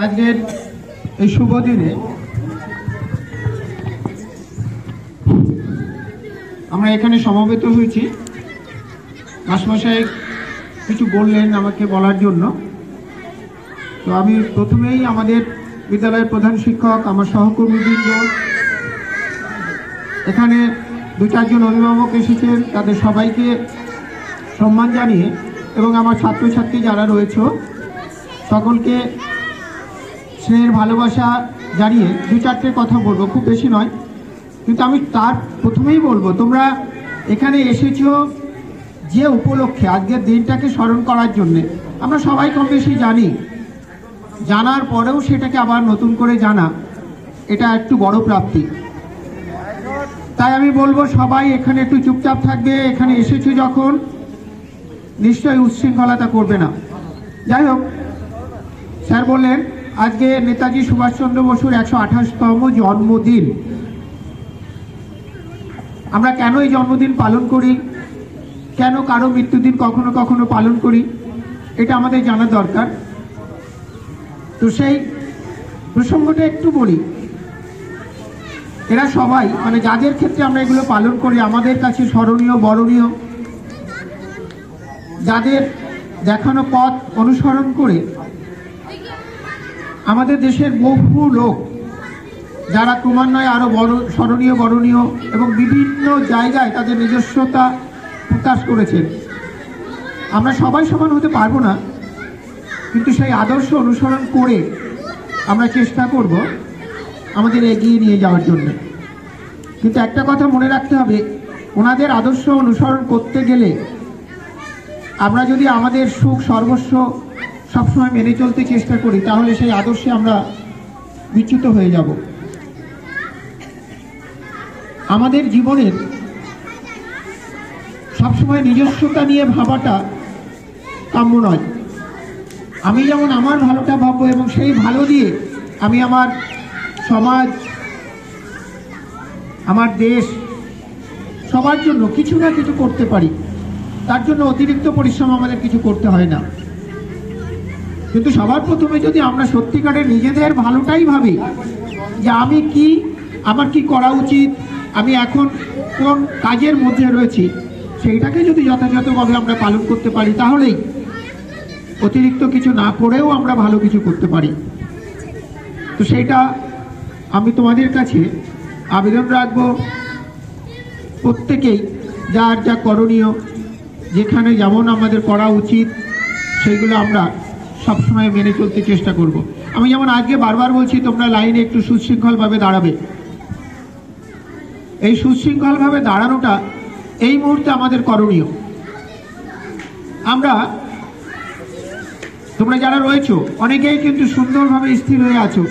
আজকের এই শুভ দিনে আমরা এখানে সমবেত হয়েছি। মাস্টারমশাই কিছু বললেন আমাকে বলার জন্য, তো আমি প্রথমেই আমাদের বিদ্যালয়ের প্রধান শিক্ষক, আমার সহকর্মীবৃন্দ, এখানে দু চারজন অভিভাবক এসেছেন, তাদের সবাইকে সম্মান জানিয়ে এবং আমার ছাত্রছাত্রী যারা রয়েছে সকলকে স্নেহের ভালোবাসা জানিয়ে দু চারটে কথা বলবো, খুব বেশি নয়। কিন্তু আমি তার প্রথমেই বলবো, তোমরা এখানে এসেছো যে উপলক্ষে আজকের দিনটাকে স্মরণ করার জন্যে। আমরা সবাই কম বেশি জানি, জানার পরেও সেটাকে আবার নতুন করে জানা, এটা একটু বড় প্রাপ্তি। তাই আমি বলবো সবাই এখানে একটু চুপচাপ থাকবে। এখানে এসেছো যখন নিশ্চয়ই উচ্ছৃঙ্খলতা করবে না। যাই হোক, স্যার বললেন আজকে নেতাজি সুভাষচন্দ্র বসুর 128তম জন্মদিন। আমরা কেন এই জন্মদিন পালন করি, কেন কারো মৃত্যুদিন কখনো কখনো পালন করি, এটা আমাদের জানা দরকার। তো সেই প্রসঙ্গটা একটু বলি। এরা সবাই মানে যাদের ক্ষেত্রে আমরা এগুলো পালন করি আমাদের কাছে স্মরণীয়, বরণীয়, যাদের দেখানো পথ অনুসরণ করে আমাদের দেশের বহু লোক যারা ক্রমান্বয়ে আরো বড় স্মরণীয়, বরণীয় এবং বিভিন্ন জায়গায় তাদের নিজস্বতা প্রকাশ করেছেন। আমরা সবাই সমান হতে পারবো না, কিন্তু সেই আদর্শ অনুসরণ করে আমরা চেষ্টা করব আমাদের এগিয়ে নিয়ে যাওয়ার জন্য। কিন্তু একটা কথা মনে রাখতে হবে, ওনাদের আদর্শ অনুসরণ করতে গেলে আমরা যদি আমাদের সুখ সর্বস্ব সবসময় মেনে চলতে চেষ্টা করি তাহলে সেই আদর্শে আমরা বিচ্যুত হয়ে যাব। আমাদের জীবনের সবসময় নিজস্বতা নিয়ে ভাবাটা কাম্য নয়। আমি যেমন আমার ভালোটা ভাববো এবং সেই ভালো দিয়ে আমি আমার সমাজ, আমার দেশ, সবার জন্য কিছু না কিছু করতে পারি। তার জন্য অতিরিক্ত পরিশ্রম আমাদের কিছু করতে হয় না। কিন্তু সবার প্রথমে যদি আমরা সত্যিকারের নিজেদের ভালোটাই ভাবি যে আমি কি, আমার কি করা উচিত, আমি এখন কোন কাজের মধ্যে রয়েছি, সেইটাকে যদি যথাযথভাবে আমরা পালন করতে পারি তাহলেই অতিরিক্ত কিছু না করেও আমরা ভালো কিছু করতে পারি। তো সেইটা আমি তোমাদের কাছে আবেদন রাখবো, প্রত্যেকেই যার যা করণীয়, যেখানে যেমন আমাদের করা উচিত সেইগুলো আমরা সবসময় মেনে চলতে চেষ্টা করব। আমি যেমন আজকে বারবার বলছি, তোমরা লাইনে একটু সুশৃঙ্খলভাবে দাঁড়াবে। এই সুশৃঙ্খলভাবে দাঁড়ানোটা এই মুহূর্তে আমাদের করণীয়। আমরা, তোমরা যারা রয়েছো অনেকেই কিন্তু সুন্দরভাবে স্থির হয়ে আছো।